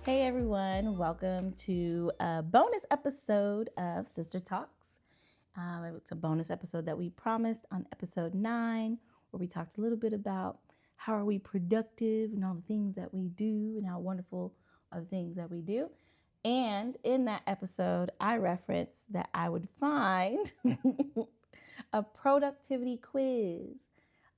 Hey everyone, welcome to a bonus episode of Sister Talks. It's a bonus episode that we promised on episode 9, where we talked a little bit about how are we productive and all the things that we do and how wonderful are the things that we do. And in that episode, I referenced that I would find a productivity quiz.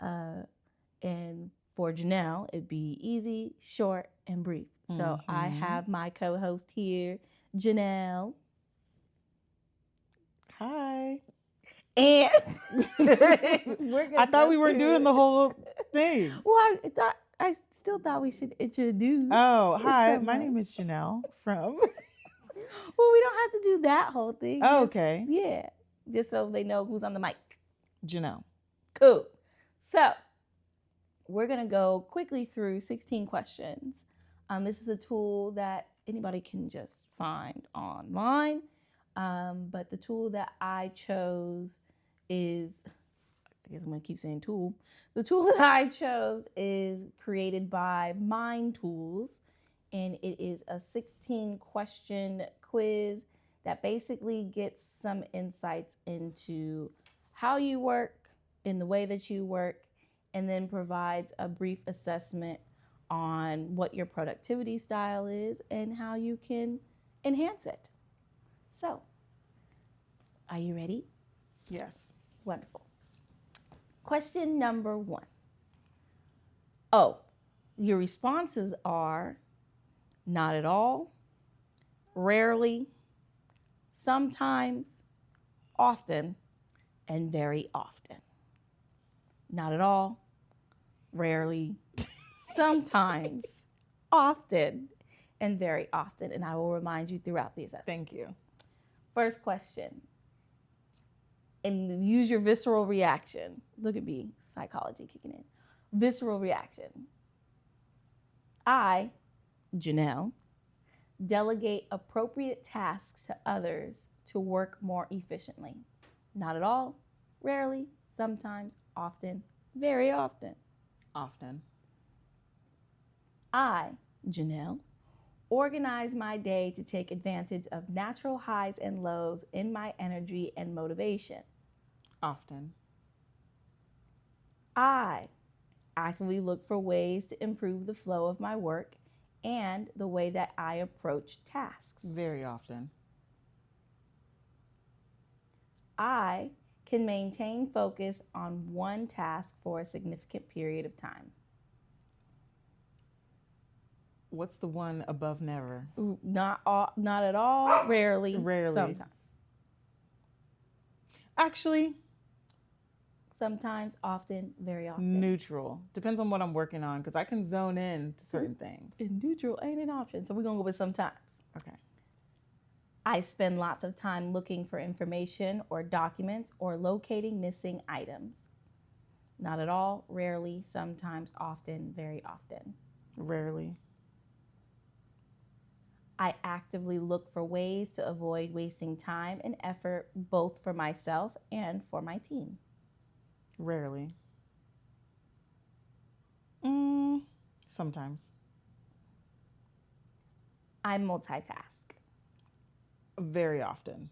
And for Janelle, it'd be easy, short, and brief. So I have my co-host here, Janelle. Hi. And I thought we weren't doing the whole thing. Well, I still thought we should introduce. Oh, hi. someone. My name is Janelle from. Well, we don't have to do that whole thing. Oh, Just- okay. Yeah, just so they know who's on the mic. Janelle. Cool. So we're going to go quickly through 16 questions. This is a tool that anybody can just find online. But the tool that I chose is, I guess I'm going to keep saying tool. The tool that I chose is created by Mind Tools. And it is a 16 question quiz that basically gets some insights into how you work, in the way that you work, and then provides a brief assessment on what your productivity style is and how you can enhance it. So, are you ready? Yes. Wonderful. Question number 1. Oh, your responses are not at all, rarely, sometimes, often, and very often. Not at all, rarely, sometimes, often, and very often. And I will remind you throughout the assessment. Thank you. First question. And use your visceral reaction. Look at me, psychology kicking in. Visceral reaction. I, Janelle, delegate appropriate tasks to others to work more efficiently. Not at all, rarely, sometimes, often, very often. Often. I, Janelle, organize my day to take advantage of natural highs and lows in my energy and motivation. Often. I actively look for ways to improve the flow of my work and the way that I approach tasks. Very often. I can maintain focus on one task for a significant period of time. What's the one above never? Not at all, rarely, Rarely. sometimes. Actually, Sometimes, often, very often. neutral. Depends on what I'm working on because I can zone in to certain things. And neutral ain't an option, so we're going to go with sometimes. Okay. I spend lots of time looking for information or documents or locating missing items. Not at all, rarely, sometimes, often, very often. Rarely. I actively look for ways to avoid wasting time and effort both for myself and for my team. Rarely. Sometimes. I multitask. Very often.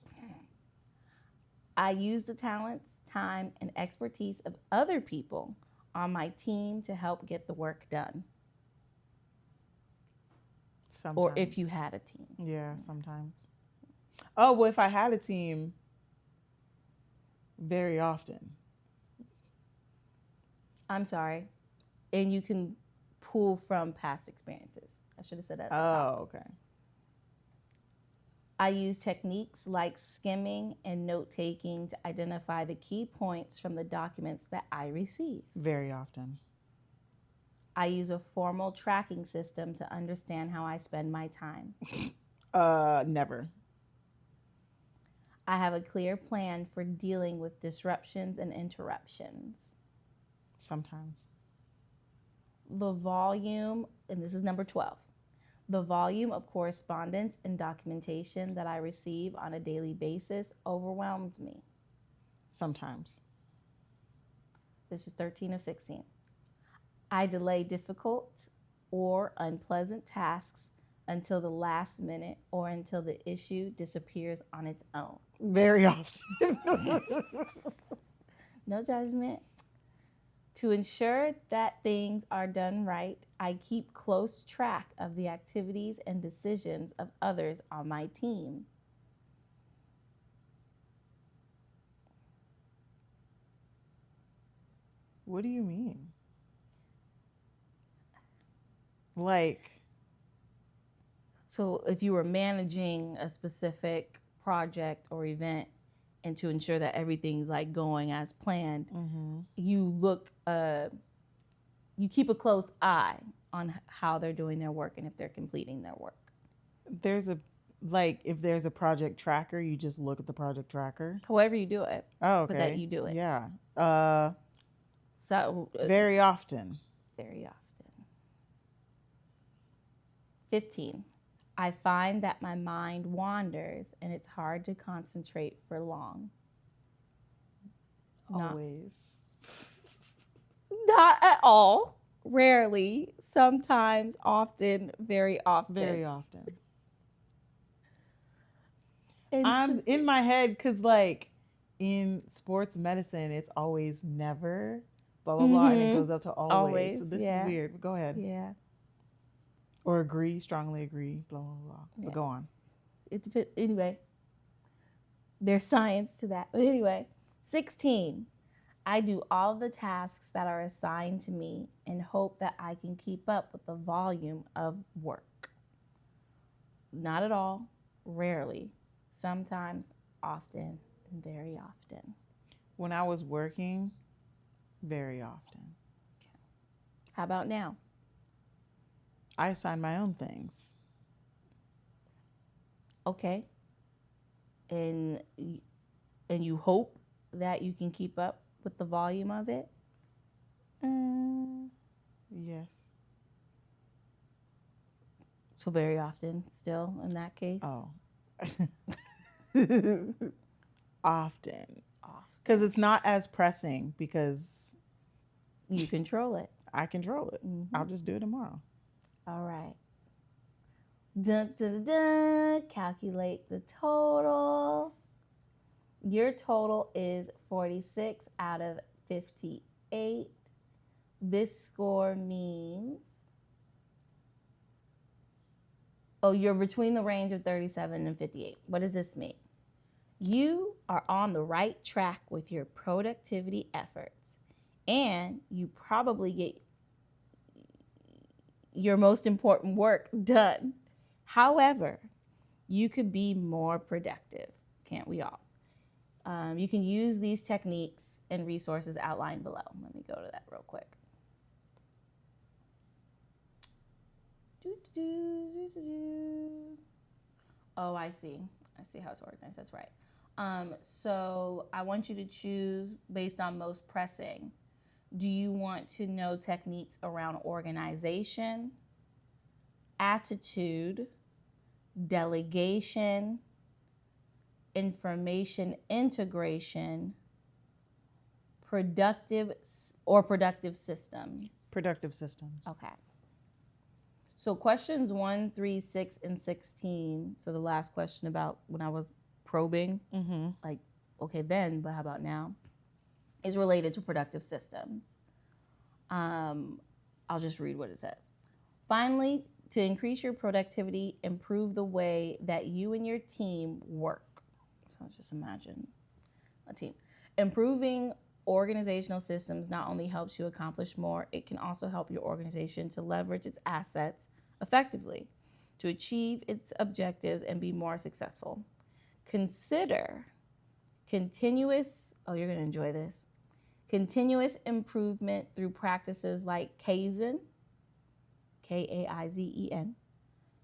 I use the talents, time, and expertise of other people on my team to help get the work done. Sometimes. Or if you had a team. Yeah, sometimes. Oh, well, if I had a team, very often. I'm sorry. And you can pull from past experiences. I should have said that at the top. Oh, okay. I use techniques like skimming and note-taking to identify the key points from the documents that I receive. Very often. I use a formal tracking system to understand how I spend my time. Never. I have a clear plan for dealing with disruptions and interruptions. Sometimes. The volume, and this is number 12, the volume of correspondence and documentation that I receive on a daily basis overwhelms me. Sometimes. This is 13 of 16. I delay difficult or unpleasant tasks until the last minute or until the issue disappears on its own? Very often. No judgment. To ensure that things are done right, I keep close track of the activities and decisions of others on my team. What do you mean? Like, so if you were managing a specific project or event, and to ensure that everything's like going as planned, you keep a close eye on how they're doing their work and if they're completing their work. If there's a project tracker, you just look at the project tracker. However you do it. Oh, okay. But that you do it. Yeah. So very often. Very often. 15. I find that my mind wanders and it's hard to concentrate for long. Always. Not at all. Rarely. Sometimes, often, very often. Very often. And I'm in my head because, like, in sports medicine, it's always never, blah, blah, blah, and it goes up to always. So this is weird. Go ahead. Yeah. Or agree, strongly agree, blah, blah, blah. Yeah. But go on. Anyway, there's science to that. But anyway, 16. I do all the tasks that are assigned to me and hope that I can keep up with the volume of work. Not at all, rarely, sometimes, often, and very often. When I was working, very often. Okay. How about now? I assign my own things. Okay. And you hope that you can keep up with the volume of it? Yes. So very often still in that case? Oh. Often. Because it's not as pressing because you control it. I control it. I'll just do it tomorrow. All right. Dun, dun, dun, dun. Calculate the total. Your total is 46 out of 58. This score means, you're between the range of 37 and 58. What does this mean? You are on the right track with your productivity efforts, and you probably get your most important work done. However, you could be more productive. Can't we all? You can use these techniques and resources outlined below. Let me go to that real quick. Oh, I see. I see how it's organized. That's right. So I want you to choose based on most pressing. Do you want to know techniques around organization, attitude, delegation, information integration, productive systems? Productive systems. Okay. So questions 1, 3, 6, and 16. So the last question about when I was probing, like, okay, then, but how about now? Is related to productive systems. I'll just read what it says. Finally, to increase your productivity, improve the way that you and your team work. So just imagine a team. Improving organizational systems not only helps you accomplish more, it can also help your organization to leverage its assets effectively to achieve its objectives and be more successful. Consider continuous, you're going to enjoy this, continuous improvement through practices like Kaizen, Kaizen,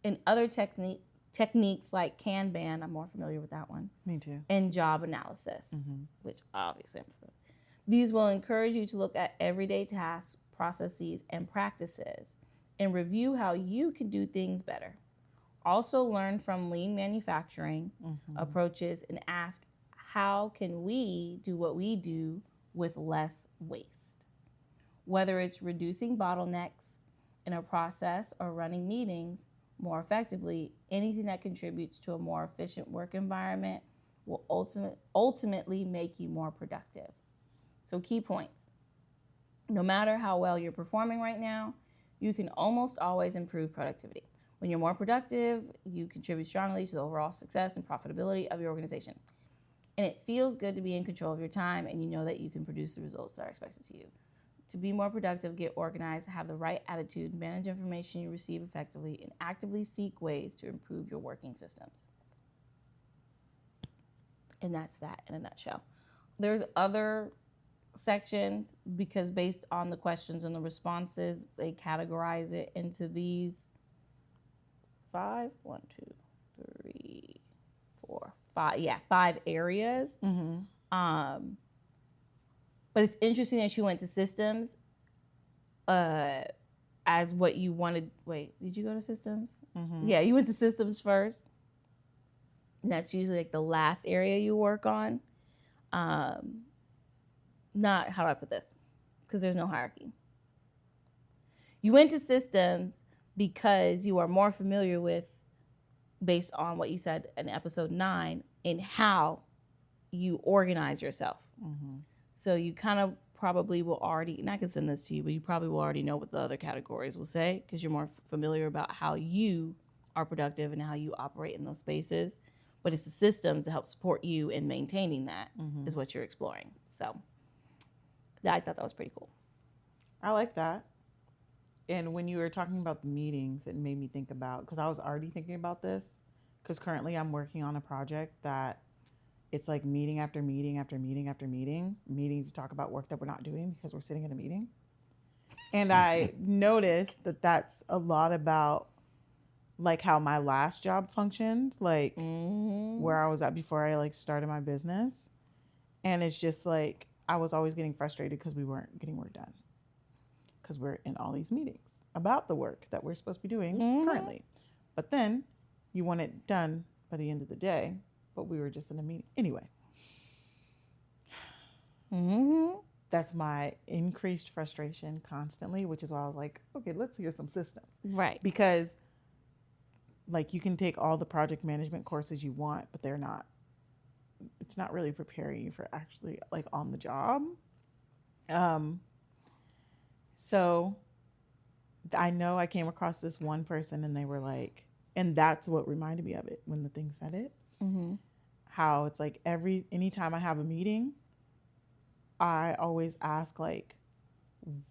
and other techniques like Kanban, I'm more familiar with that one. Me too. And job analysis, which obviously I'm familiar with. These will encourage you to look at everyday tasks, processes, and practices and review how you can do things better. Also learn from lean manufacturing approaches and ask, how can we do what we do with less waste? Whether it's reducing bottlenecks in a process or running meetings more effectively, anything that contributes to a more efficient work environment will ultimately make you more productive. So key points. No matter how well you're performing right now, you can almost always improve productivity. When you're more productive, you contribute strongly to the overall success and profitability of your organization. And it feels good to be in control of your time, and you know that you can produce the results that are expected to you. To be more productive, get organized, have the right attitude, manage information you receive effectively, and actively seek ways to improve your working systems. And that's that in a nutshell. There's other sections because based on the questions and the responses, they categorize it into these 5 areas. But it's interesting that you went to systems as what you wanted. Wait, did you go to systems? Yeah, you went to systems first. And that's usually like the last area you work on. Not, how do I put this? Because there's no hierarchy. You went to systems because you are more familiar with, based on what you said in episode 9, in how you organize yourself. So you kind of probably will already, and I can send this to you, but you probably will already know what the other categories will say because you're more familiar about how you are productive and how you operate in those spaces. But it's the systems that help support you in maintaining that is what you're exploring. So I thought that was pretty cool. I like that. And when you were talking about the meetings, it made me think about, because I was already thinking about this, because currently I'm working on a project that it's like meeting after meeting after meeting after meeting to talk about work that we're not doing because we're sitting in a meeting. And I noticed that that's a lot about like how my last job functioned, like where I was at before I like started my business. And it's just like, I was always getting frustrated because we weren't getting work done. Because we're in all these meetings about the work that we're supposed to be doing currently. But then you want it done by the end of the day, but we were just in a meeting. Anyway. That's my increased frustration constantly, which is why I was like, okay, let's hear some systems. Right. Because like you can take all the project management courses you want, but it's not really preparing you for actually like on the job. So I know I came across this one person and they were like, and that's what reminded me of it when the thing said it, how it's like anytime I have a meeting, I always ask like,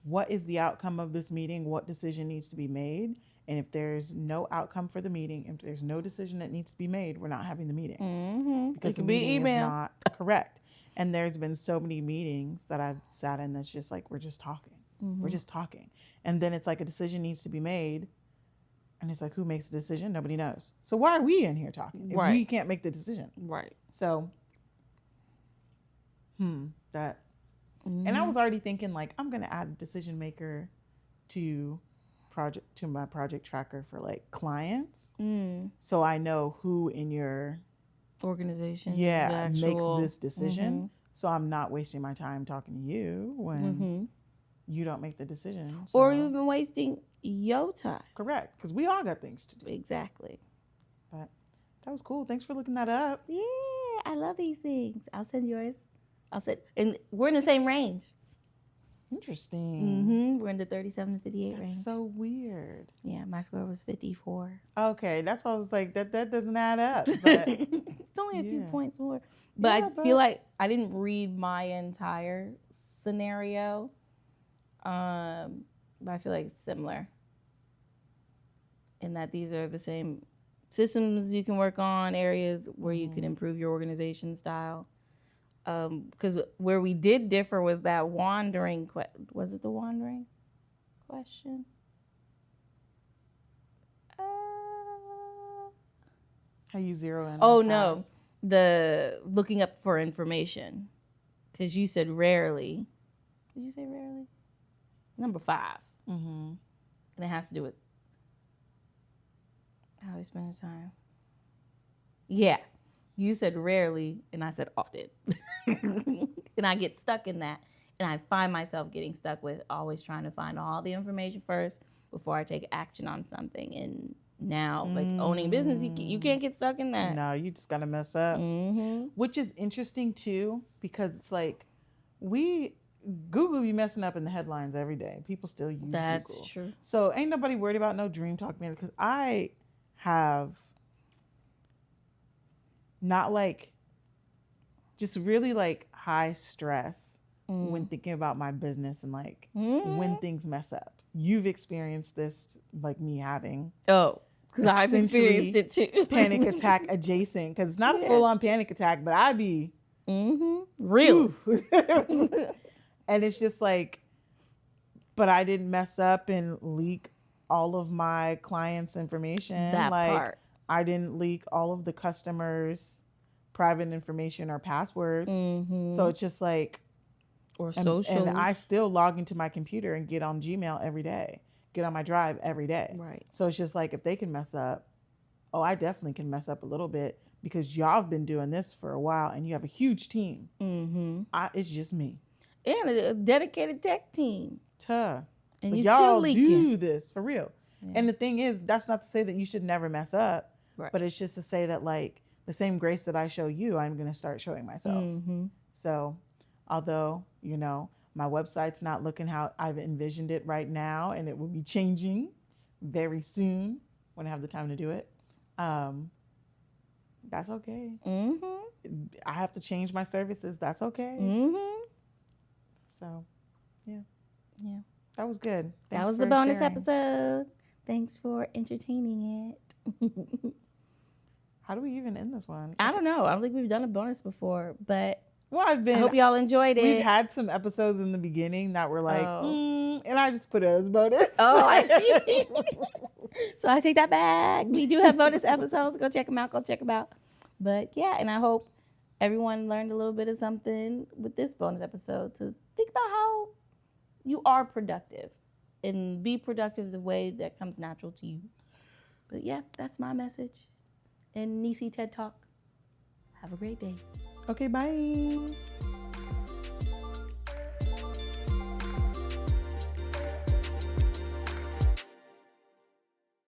what is the outcome of this meeting? What decision needs to be made? And if there's no outcome for the meeting, if there's no decision that needs to be made, we're not having the meeting. Because the meeting is not correct. And there's been so many meetings that I've sat in that's just like, we're just talking. We're just talking. And then it's like a decision needs to be made. And it's like, who makes the decision? Nobody knows. So why are we in here talking if we can't make the decision? Right. So, that. And I was already thinking like, I'm going to add a decision maker to my project tracker for like clients. So I know who in your organization makes this decision. So I'm not wasting my time talking to you when you don't make the decision. So. Or even wasting your time. Correct. Because we all got things to do. Exactly. But that was cool. Thanks for looking that up. Yeah, I love these things. I'll send yours. And we're in the same range. Interesting. We're in the 37 to 58 range. That's so weird. Yeah, my score was 54. Okay, that's why I was like, that doesn't add up. But it's only a few points more. But I feel like I didn't read my entire scenario. But I feel like it's similar in that these are the same systems you can work on, areas where you can improve your organization style. Because where we did differ was that wandering. Was it the wandering question? How you zero in? Oh no, the looking up for information. Because you said rarely. Did you say rarely? Number 5. And it has to do with how we spend our time. Yeah. You said rarely, and I said often. And I get stuck in that. And I find myself getting stuck with always trying to find all the information first before I take action on something. And now. Like owning a business, you can't get stuck in that. No, you just gotta mess up. Which is interesting too, because it's like Google be messing up in the headlines every day. People still use Google. That's true. So ain't nobody worried about no Dream Talk Manager, because I have not like just really like high stress when thinking about my business and like when things mess up. You've experienced this, like me having. Oh, because I've experienced it too. Panic attack adjacent, because it's not a full on panic attack, but I be real. And it's just like, but I didn't mess up and leak all of my clients' information. That like, part. I didn't leak all of the customers' private information or passwords. So it's just like, or social. And I still log into my computer and get on Gmail every day, get on my Drive every day. Right. So it's just like, if they can mess up, oh, I definitely can mess up a little bit, because y'all have been doing this for a while and you have a huge team. It's just me. And a dedicated tech team. And you y'all still leaking. do this for real. Yeah. And the thing is, that's not to say that you should never mess up, right. But it's just to say that like the same grace that I show you, I'm going to start showing myself. So although, you know, my website's not looking how I've envisioned it right now, and it will be changing very soon when I have the time to do it. That's okay. I have to change my services. That's okay. So, yeah. That was good. Thanks that was the bonus episode. Thanks for entertaining it. How do we even end this one? I don't know. I don't think we've done a bonus before, but I I hope y'all enjoyed it. We've had some episodes in the beginning that were like, and I just put it as bonus. Oh, I see. So I take that back. We do have bonus episodes. Go check them out. But yeah, and I hope everyone learned a little bit of something with this bonus episode to think about how you are productive and be productive the way that comes natural to you. But yeah, that's my message. And Nisi TED Talk. Have a great day. Okay, bye.